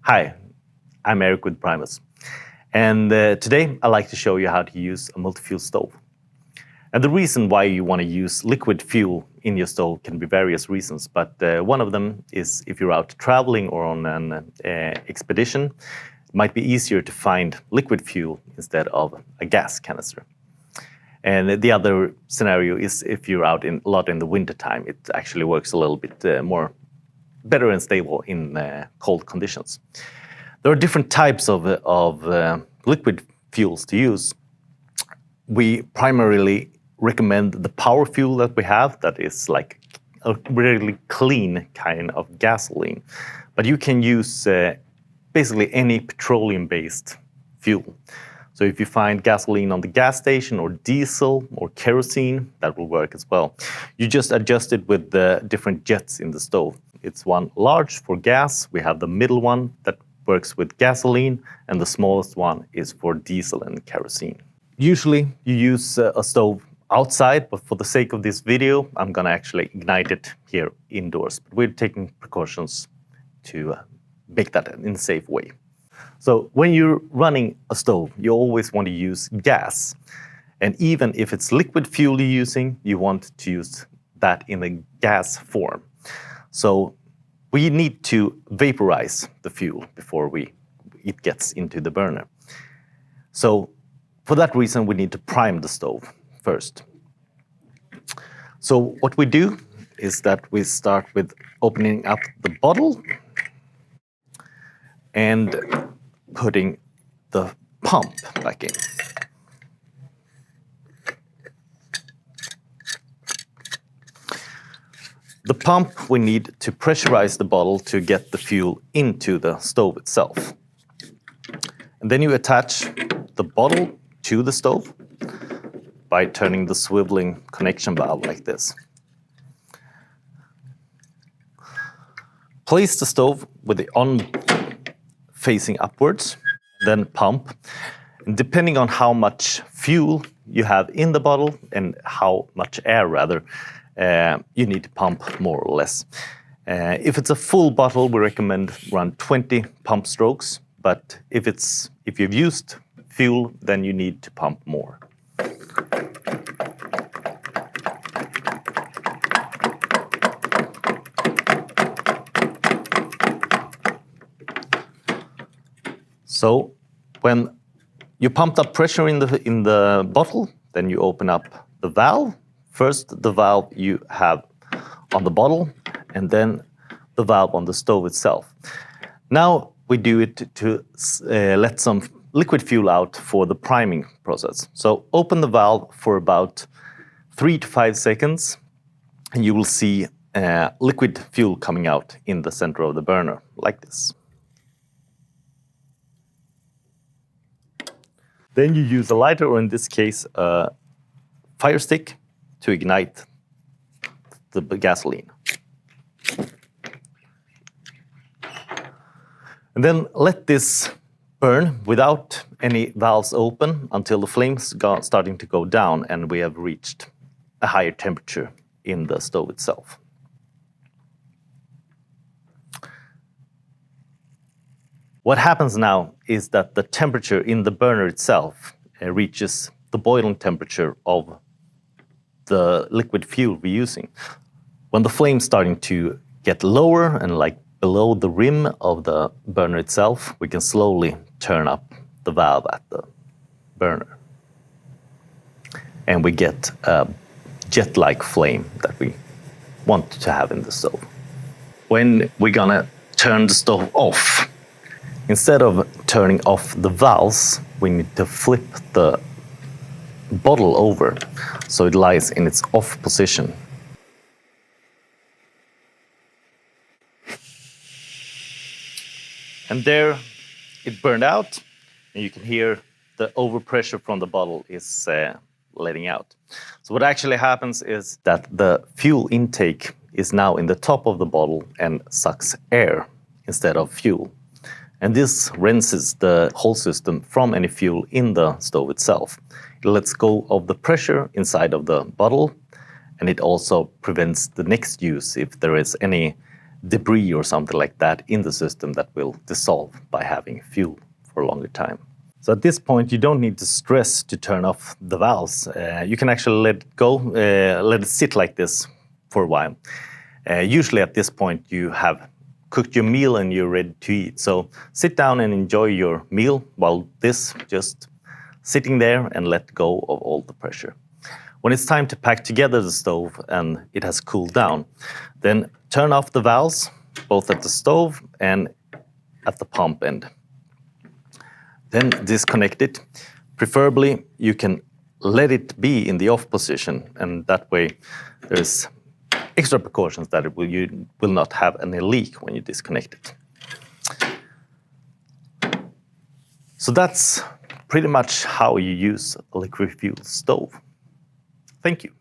Hi, I'm Eric with Primus, and today I'd like to show you how to use a multi-fuel stove. And the reason why you want to use liquid fuel in your stove can be various reasons, but one of them is if you're out traveling or on an expedition, it might be easier to find liquid fuel instead of a gas canister. And the other scenario is if you're out a lot in the wintertime, it actually works a little bit more better and stable in cold conditions. There are different types of liquid fuels to use. We primarily recommend the power fuel that we have, that is like a really clean kind of gasoline. But you can use basically any petroleum-based fuel. So if you find gasoline on the gas station or diesel or kerosene, that will work as well. You just adjust it with the different jets in the stove. It's one large for gas. We have the middle one that works with gasoline, and the smallest one is for diesel and kerosene. Usually you use a stove outside, but for the sake of this video, I'm gonna actually ignite it here indoors. But we're taking precautions to make that in a safe way. So when you're running a stove, you always want to use gas. And even if it's liquid fuel you're using, you want to use that in a gas form. So we need to vaporize the fuel before it gets into the burner. So for that reason, we need to prime the stove first. So what we do is that we start with opening up the bottle and putting the pump back in. The pump, we need to pressurize the bottle to get the fuel into the stove itself. And then you attach the bottle to the stove by turning the swiveling connection valve like this. Place the stove with the on facing upwards, then pump. And depending on how much fuel you have in the bottle and how much air rather, you need to pump more or less. If it's a full bottle, we recommend around 20 pump strokes, but if you've used fuel, then you need to pump more. So when you pumped up pressure in the bottle, then you open up the valve. First, the valve you have on the bottle, and then the valve on the stove itself. Now we do it to let some liquid fuel out for the priming process. So open the valve for about 3 to 5 seconds, and you will see liquid fuel coming out in the center of the burner, like this. Then you use a lighter, or in this case, a fire stick, to ignite the gasoline. And then let this burn without any valves open until the flames starting to go down and we have reached a higher temperature in the stove itself. What happens now is that the temperature in the burner itself reaches the boiling temperature of the liquid fuel we're using. When the flame's starting to get lower and like below the rim of the burner itself, we can slowly turn up the valve at the burner. And we get a jet-like flame that we want to have in the stove. When we're gonna turn the stove off, instead of turning off the valves, we need to flip the bottle over so it lies in its off position. And there it burned out, and you can hear the overpressure from the bottle is letting out. So what actually happens is that the fuel intake is now in the top of the bottle and sucks air instead of fuel. And this rinses the whole system from any fuel in the stove itself. It lets go of the pressure inside of the bottle, and it also prevents the next use if there is any debris or something like that in the system that will dissolve by having fuel for a longer time. So at this point, you don't need to stress to turn off the valves. You can actually let it go, let it sit like this for a while. Usually at this point, you have cooked your meal and you're ready to eat. So sit down and enjoy your meal while this just sitting there and let go of all the pressure. When it's time to pack together the stove and it has cooled down, then turn off the valves, both at the stove and at the pump end. Then disconnect it. Preferably, you can let it be in the off position, and that way there's extra precautions that you will not have any leak when you disconnect it. So that's pretty much how you use a liquid fuel stove. Thank you.